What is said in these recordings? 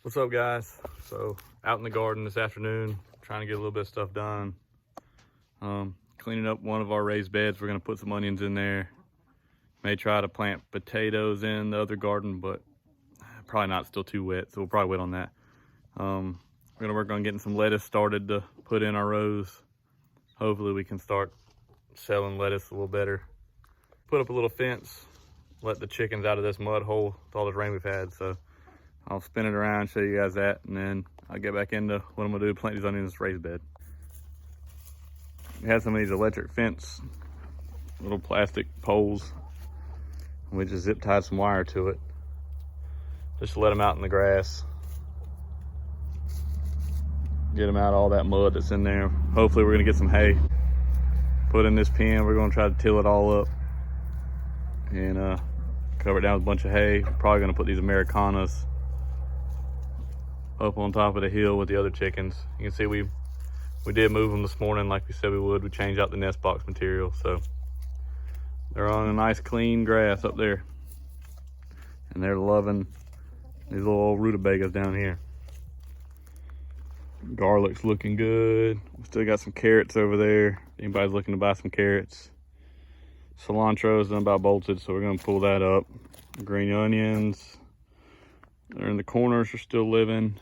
What's up, guys? So out in the garden this afternoon, trying to get a little bit of stuff done. Cleaning up one of our raised beds. We're gonna put some onions in there. May try to plant potatoes in the other garden, but probably not, still too wet, so we'll probably wait on that. We're gonna work on getting some lettuce started to put in our rows. Hopefully we can start selling lettuce a little better. Put up a little fence, let the chickens out of this mud hole with all this rain we've had, so I'll spin it around, show you guys that, and then I'll get back into what I'm gonna do, plant these onions in this raised bed. We had some of these electric fence, little plastic poles, and we just zip tied some wire to it, just to let them out in the grass. Get them out all that mud that's in there. Hopefully we're gonna get some hay. Put in this pen, we're gonna try to till it all up and cover it down with a bunch of hay. We're probably gonna put these Americanas up on top of the hill with the other chickens. You can see we did move them this morning like we said we would. We changed out the nest box material, so they're on a nice clean grass up there, and they're loving these little old rutabagas down here. Garlic's looking good. We still got some carrots over there. If anybody's looking to buy some carrots. Cilantro's done about bolted, so we're gonna pull that up. Green onions, they're in the corners, are still living.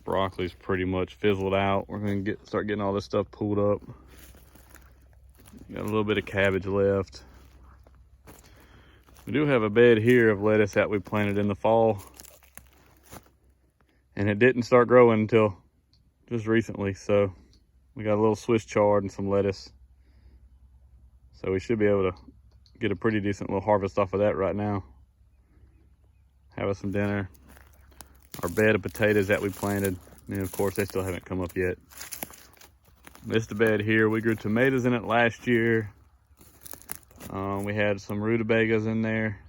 Broccoli's pretty much fizzled out. We're gonna start getting all this stuff pulled up. Got a little bit of cabbage left. We do have a bed here of lettuce that we planted in the fall, and it didn't start growing until just recently. So we got a little Swiss chard and some lettuce. So we should be able to get a pretty decent little harvest off of that right now. Have us some dinner. Our bed of potatoes that we planted, and of course they still haven't come up yet. This is the bed here. We grew tomatoes in it last year. We had some rutabagas in there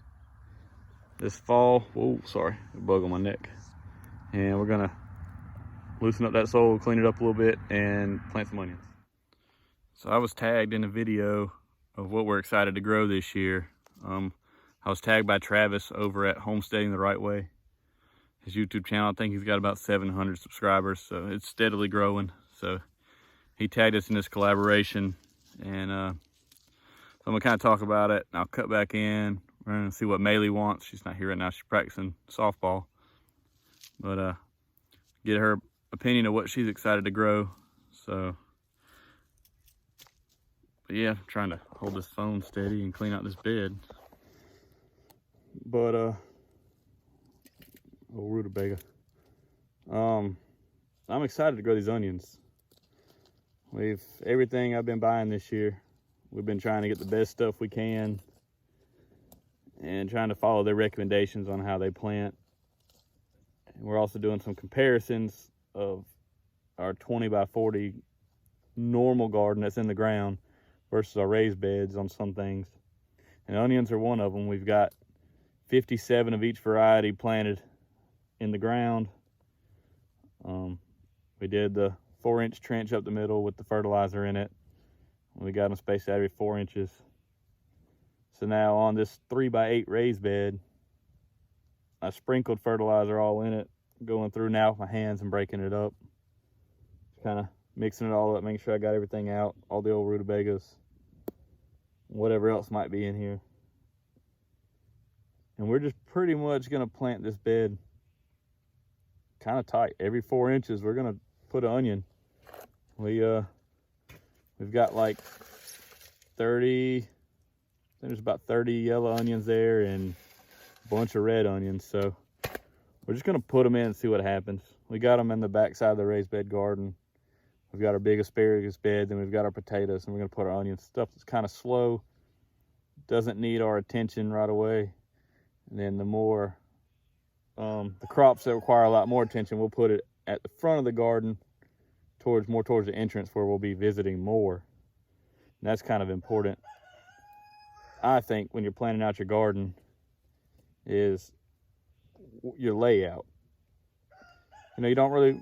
this fall. Whoa, sorry, a bug on my neck. And we're gonna loosen up that soil, clean it up a little bit, and plant some onions. So I was tagged in a video of what we're excited to grow this year. I was tagged by Travis over at Homesteading the Wright Way. His YouTube channel, I think he's got about 700 subscribers, so it's steadily growing. So he tagged us in this collaboration, and so I'm gonna kind of talk about it. I'll cut back in. We're gonna see what Maylee wants. She's not here right now, she's practicing softball. But get her opinion of what she's excited to grow. So, but yeah, I'm trying to hold this phone steady and clean out this bed. But old rutabaga. I'm excited to grow these onions. Everything I've been buying this year, we've been trying to get the best stuff we can and trying to follow their recommendations on how they plant. And we're also doing some comparisons of our 20 by 40 normal garden that's in the ground versus our raised beds on some things. And onions are one of them. We've got 57 of each variety planted in the ground. We did the 4-inch trench up the middle with the fertilizer in it. We got them spaced out every 4 inches. So now on this 3 by 8 raised bed, I sprinkled fertilizer all in it, going through now with my hands and breaking it up. Kind of mixing it all up, making sure I got everything out, all the old rutabagas, whatever else might be in here. And we're just pretty much gonna plant this bed kind of tight. Every 4 inches, we're gonna put an onion. We've got like 30, I think there's about 30 yellow onions there and a bunch of red onions. So we're just gonna put them in and see what happens. We got them in the back side of the raised bed garden. We've got our big asparagus bed, then we've got our potatoes, and we're gonna put our onions. Stuff that's kind of slow, doesn't need our attention right away. And then the more, the crops that require a lot more attention, we'll put it at the front of the garden, more towards the entrance where we'll be visiting more. And that's kind of important, I think, when you're planning out your garden, is your layout. You know, you don't really,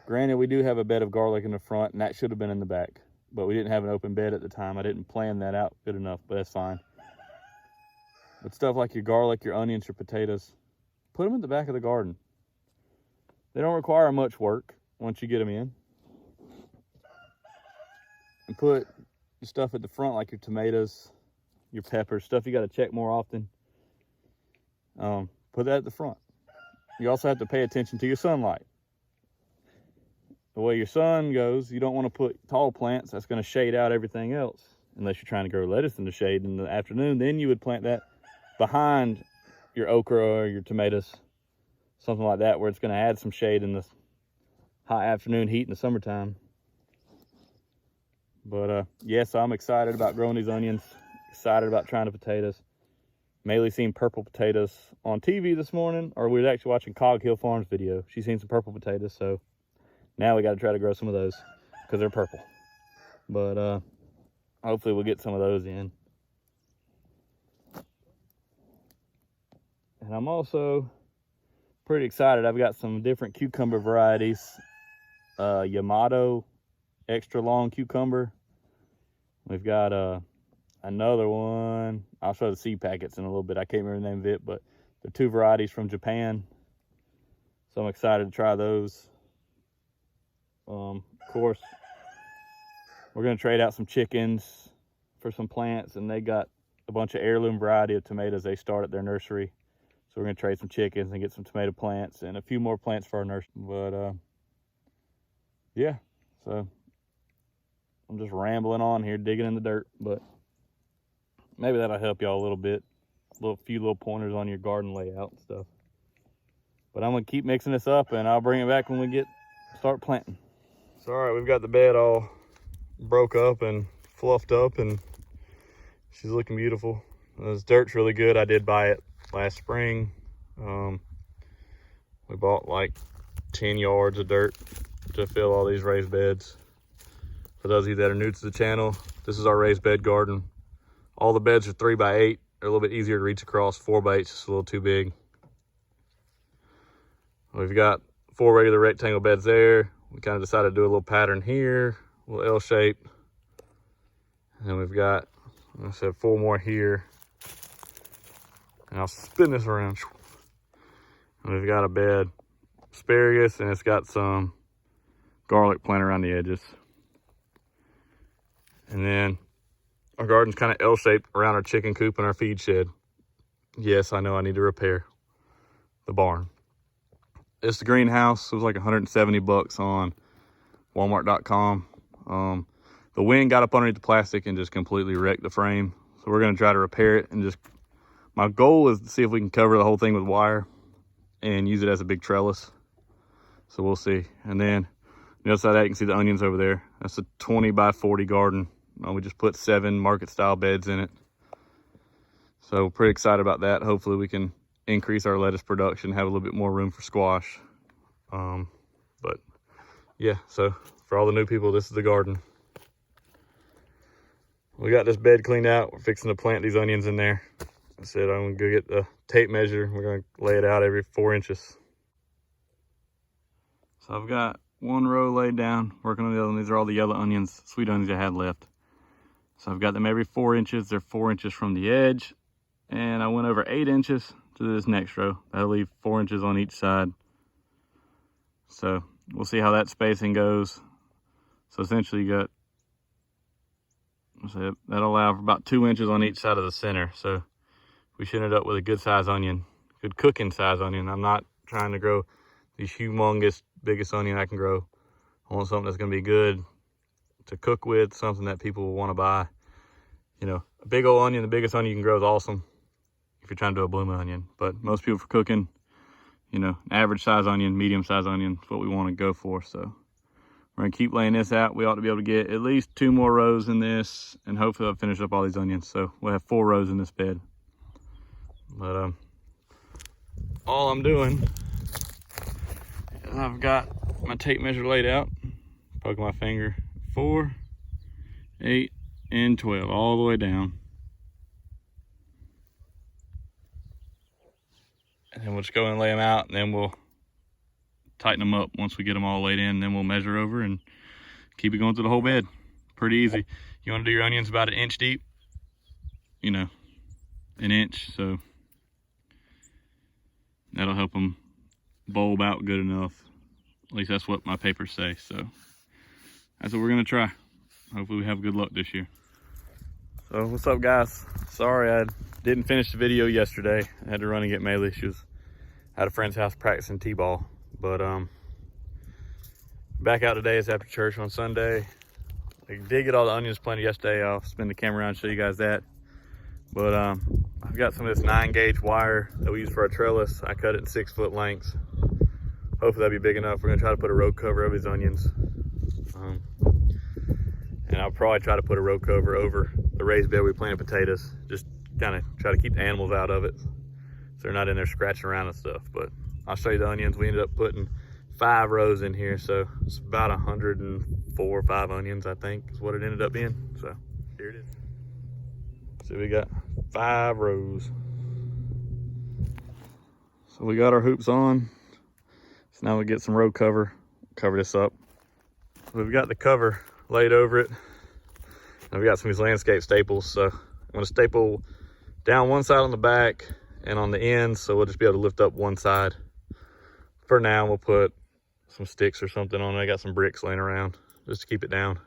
granted, we do have a bed of garlic in the front, and that should have been in the back, but we didn't have an open bed at the time. I didn't plan that out good enough, but that's fine. But stuff like your garlic, your onions, your potatoes, put them in the back of the garden. They don't require much work once you get them in. And put the stuff at the front, like your tomatoes, your peppers, stuff you got to check more often. Put that at the front. You also have to pay attention to your sunlight. The way your sun goes, you don't want to put tall plants. That's going to shade out everything else. Unless you're trying to grow lettuce in the shade in the afternoon, then you would plant that behind your okra or your tomatoes, something like that, where it's going to add some shade in the hot afternoon heat in the summertime. But yes, I'm excited about growing these onions. Excited about trying the potatoes. Maylee seen purple potatoes on TV this morning, or we were actually watching Cog Hill Farms video. She's seen some purple potatoes, so now we got to try to grow some of those because they're purple. But hopefully we'll get some of those in. And I'm also pretty excited. I've got some different cucumber varieties. Yamato extra long cucumber. We've got another one. I'll show the seed packets in a little bit. I can't remember the name of it, but they're 2 varieties from Japan. So I'm excited to try those. Of course, we're going to trade out some chickens for some plants, and they got a bunch of heirloom variety of tomatoes they start at their nursery. So we're going to trade some chickens and get some tomato plants and a few more plants for our nursery. But yeah, so I'm just rambling on here, digging in the dirt, but maybe that'll help y'all a little bit. A few little pointers on your garden layout and stuff. But I'm going to keep mixing this up, and I'll bring it back when we start planting. So all right, we've got the bed all broke up and fluffed up, and she's looking beautiful. This dirt's really good. I did buy it last spring. We bought like 10 yards of dirt to fill all these raised beds. For those of you that are new to the channel, this is our raised bed garden. All the beds are 3x8. They're a little bit easier to reach across. 4x8's just a little too big. We've got 4 regular rectangle beds there. We kind of decided to do a little pattern here, a little L shape. And we've got, like I said, 4 more here. And I'll spin this around. And we've got a bed asparagus, and it's got some garlic planted around the edges. And then our garden's kind of L-shaped around our chicken coop and our feed shed. Yes, I know I need to repair the barn. It's the greenhouse. It was like 170 bucks on Walmart.com. The wind got up underneath the plastic and just completely wrecked the frame. So we're going to try to repair it, and just, my goal is to see if we can cover the whole thing with wire and use it as a big trellis. So we'll see. And then on the other side of that, you can see the onions over there. That's a 20 by 40 garden. We just put 7 market style beds in it. So we're pretty excited about that. Hopefully we can increase our lettuce production, have a little bit more room for squash. But yeah, so for all the new people, this is the garden. We got this bed cleaned out. We're fixing to plant these onions in there. I said I'm gonna go get the tape measure. We're gonna lay it out every 4 inches. So I've got 1 row laid down, working on the other one. These are all the yellow onions, sweet onions I had left. So I've got them every 4 inches. They're 4 inches from the edge. And I went over 8 inches to this next row. That'll leave 4 inches on each side. So we'll see how that spacing goes. So essentially you got, that'll allow for about 2 inches on each side of the center. So we should end up with a good size onion, good cooking size onion. I'm not trying to grow these humongous, biggest onion I can grow. I want something that's gonna be good to cook with, something that people will wanna buy. You know, a big old onion, the biggest onion you can grow is awesome if you're trying to do a blooming onion. But most people for cooking, you know, an average size onion, medium size onion is what we wanna go for. So we're gonna keep laying this out. We ought to be able to get at least 2 more rows in this, and hopefully I'll finish up all these onions. So we'll have 4 rows in this bed. But all I'm doing is I've got my tape measure laid out, poking my finger, 4, 8, and 12, all the way down. And then we'll just go and lay them out, and then we'll tighten them up once we get them all laid in. Then we'll measure over and keep it going through the whole bed. Pretty easy. You want to do your onions about 1 inch deep, you know, 1 inch. So That'll help them bulb out good enough. At least that's what my papers say. So that's what we're gonna try. Hopefully we have good luck this year. So what's up, guys? Sorry I didn't finish the video yesterday. I had to run and get Maylee. She was at a friend's house practicing t-ball. But back out today is after church on Sunday. I did get all the onions planted yesterday. I'll spin the camera around and show you guys that. But I've got some of this 9-gauge wire that we use for our trellis. I cut it in 6-foot lengths. Hopefully that'll be big enough. We're gonna try to put a row cover over these onions. And I'll probably try to put a row cover over the raised bed we planted potatoes. Just kind of try to keep the animals out of it, so they're not in there scratching around and stuff. But I'll show you the onions. We ended up putting 5 rows in here, so it's about 104 or 5 onions, I think, is what it ended up being. So here it is. So we got 5 rows. So we got our hoops on. So now we get some row cover, cover this up. So we've got the cover laid over it. And we got some of these landscape staples. So I'm gonna staple down one side on the back and on the ends, so we'll just be able to lift up one side. For now, we'll put some sticks or something on it. I got some bricks laying around just to keep it down.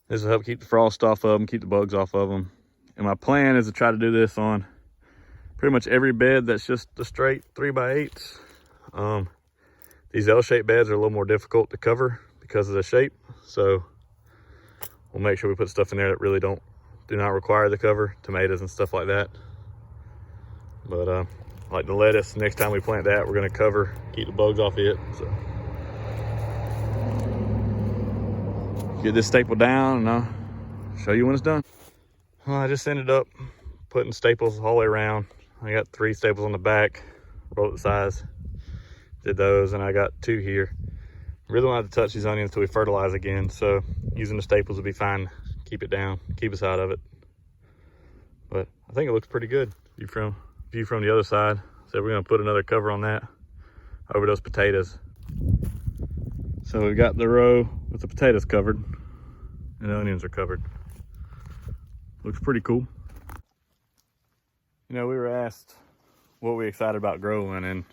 This will help keep the frost off of them, keep the bugs off of them. And my plan is to try to do this on pretty much every bed that's just a straight 3x8s. These L-shaped beds are a little more difficult to cover because of the shape. So we'll make sure we put stuff in there that really do not require the cover, tomatoes and stuff like that. But like the lettuce, next time we plant that, we're gonna cover, keep the bugs off it. So get this staple down and I'll show you when it's done. Well, I just ended up putting staples all the way around. I got 3 staples on the back, roll the size, did those, and I got 2 here. Really don't have to touch these onions until we fertilize again, so using the staples will be fine. Keep it down, keep us out of it. But I think it looks pretty good. View from the other side. So we're gonna put another cover on that over those potatoes. So we've got the row with the potatoes covered and the onions are covered. Looks pretty cool. You know, we were asked what we're excited about growing, and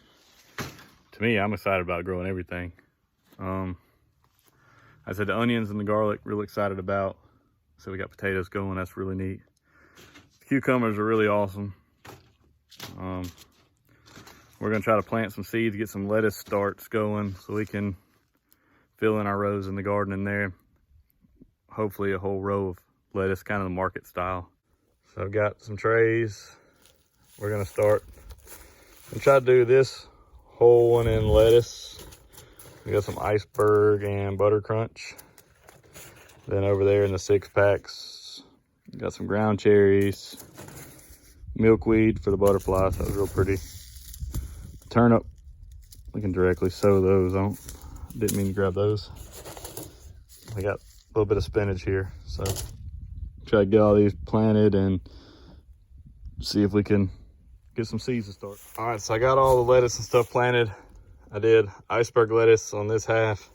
to me, I'm excited about growing everything. I said the onions and the garlic, really excited about. So we got potatoes going, that's really neat. The cucumbers are really awesome. We're gonna try to plant some seeds, get some lettuce starts going so we can fill in our rows in the garden in there. Hopefully a whole row of lettuce, kind of the market style. So I've got some trays. We're gonna start and try to do this whole one in lettuce. We got some iceberg and butter crunch. Then over there in the 6-packs, got some ground cherries, milkweed for the butterflies. That was real pretty. Turnip, we can directly sow those on. Didn't mean to grab those. I got a little bit of spinach here, so try to get all these planted and see if we can get some seeds to start. All right, so I got all the lettuce and stuff planted. I did iceberg lettuce on this half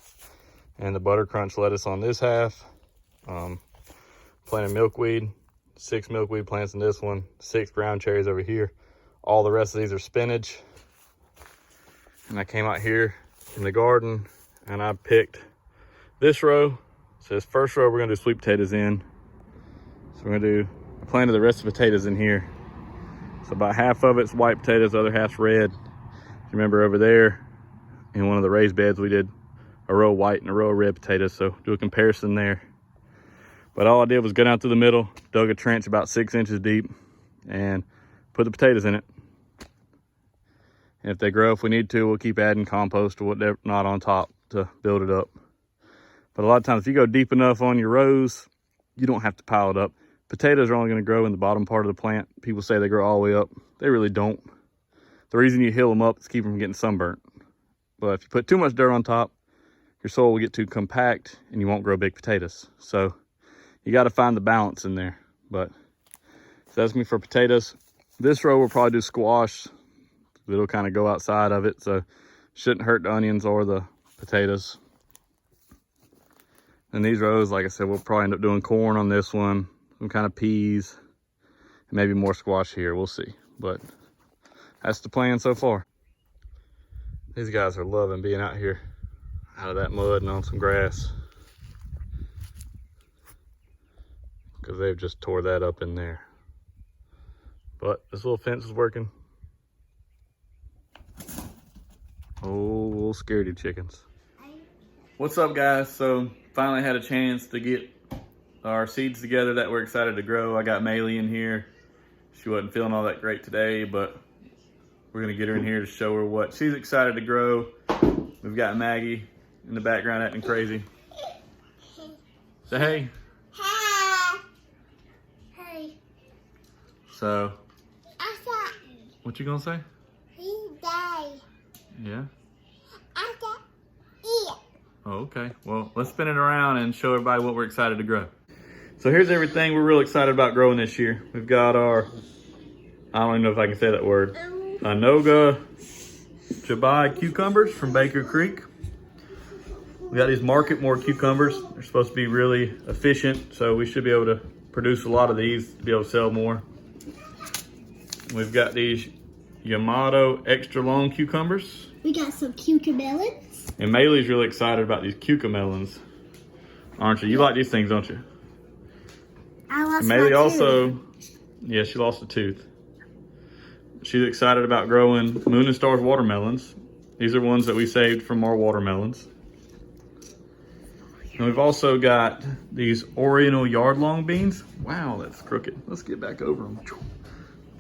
and the butter crunch lettuce on this half. Planted milkweed, 6 milkweed plants in this one, 6 ground cherries over here. All the rest of these are spinach. And I came out here in the garden and I picked this row. So this first row, we're gonna do sweet potatoes in. So we're gonna I planted the rest of the potatoes in here. So about half of it's white potatoes, the other half's red. Remember over there in one of the raised beds, we did a row of white and a row of red potatoes. So do a comparison there. But all I did was go down through the middle, dug a trench about 6 inches deep and put the potatoes in it. And if they grow, if we need to, we'll keep adding compost or whatever, not on top to build it up. But a lot of times if you go deep enough on your rows, you don't have to pile it up. Potatoes are only gonna grow in the bottom part of the plant. People say they grow all the way up. They really don't. The reason you hill them up is to keep them from getting sunburnt. But if you put too much dirt on top, your soil will get too compact and you won't grow big potatoes. So you got to find the balance in there. But so that's me for potatoes. This row we'll probably do squash. It'll kind of go outside of it, so shouldn't hurt the onions or the potatoes. And these rows, like I said, we'll probably end up doing corn on this one, some kind of peas, and maybe more squash here. We'll see. But that's the plan so far. These guys are loving being out here, out of that mud and on some grass. Because they've just tore that up in there. But this little fence is working. Oh, little scaredy chickens. What's up, guys? So finally had a chance to get our seeds together that we're excited to grow. I got Maylee in here. She wasn't feeling all that great today, but we're gonna get her in here to show her what she's excited to grow. We've got Maggie in the background acting crazy. Say hey. Hey. So, what you gonna say? Yeah? Oh, okay. Well, let's spin it around and show everybody what we're excited to grow. So here's everything we're real excited about growing this year. We've got our, I don't even know if I can say that word, Anoga Chabai cucumbers from Baker Creek. We got these Market More cucumbers. They're supposed to be really efficient, so we should be able to produce a lot of these to be able to sell more. We've got these Yamato extra long cucumbers. We got some cucamelons. And Maylee's really excited about these cucamelons, aren't you? You like these things, don't you? I lost Maylee my also, tooth. yeah, she lost a tooth. She's excited about growing Moon and Stars watermelons. These are ones that we saved from our watermelons. And we've also got these Oriental yard-long beans. Wow, that's crooked. Let's get back over them.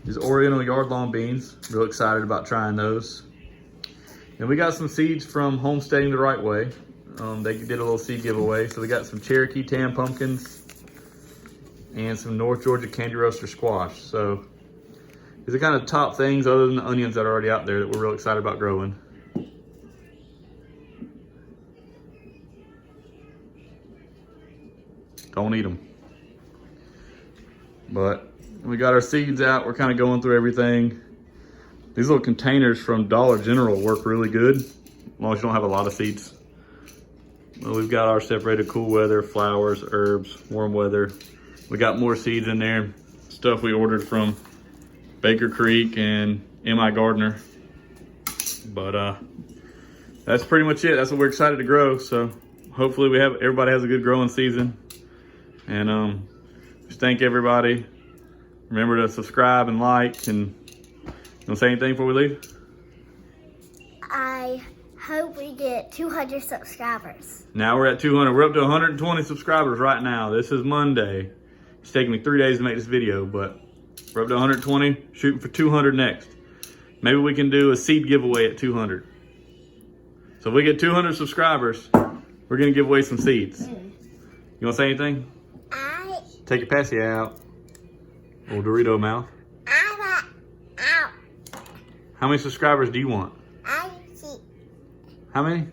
These Oriental yard-long beans. Real excited about trying those. And we got some seeds from Homesteading the Wright Way. They did a little seed giveaway. So we got some Cherokee tan pumpkins and some North Georgia candy roaster squash. So these are kind of top things other than the onions that are already out there that we're real excited about growing. Don't eat them. But we got our seeds out. We're kind of going through everything. These little containers from Dollar General work really good, as long as you don't have a lot of seeds. Well, we've got our separated cool weather, flowers, herbs, warm weather. We got more seeds in there, stuff we ordered from Baker Creek and M.I. Gardner. But that's pretty much it. That's what we're excited to grow. So hopefully everybody has a good growing season. And just thank everybody. Remember to subscribe and like. And you want to say anything before we leave? I hope we get 200 subscribers. Now we're at 200. We're up to 120 subscribers right now. This is Monday. It's taking me 3 days to make this video, but we're up to 120, shooting for 200 next. Maybe we can do a seed giveaway at 200. So if we get 200 subscribers, we're gonna give away some seeds. You wanna say anything? Take your passy out. Little Dorito mouth. How many subscribers do you want? How many?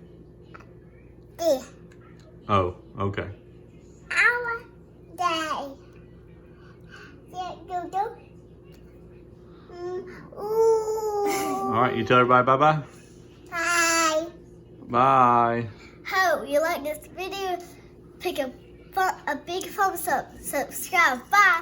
Oh, okay. All right, you tell everybody bye-bye? Bye. Bye. Hope you like this video. Pick a big thumbs up. Subscribe. Bye.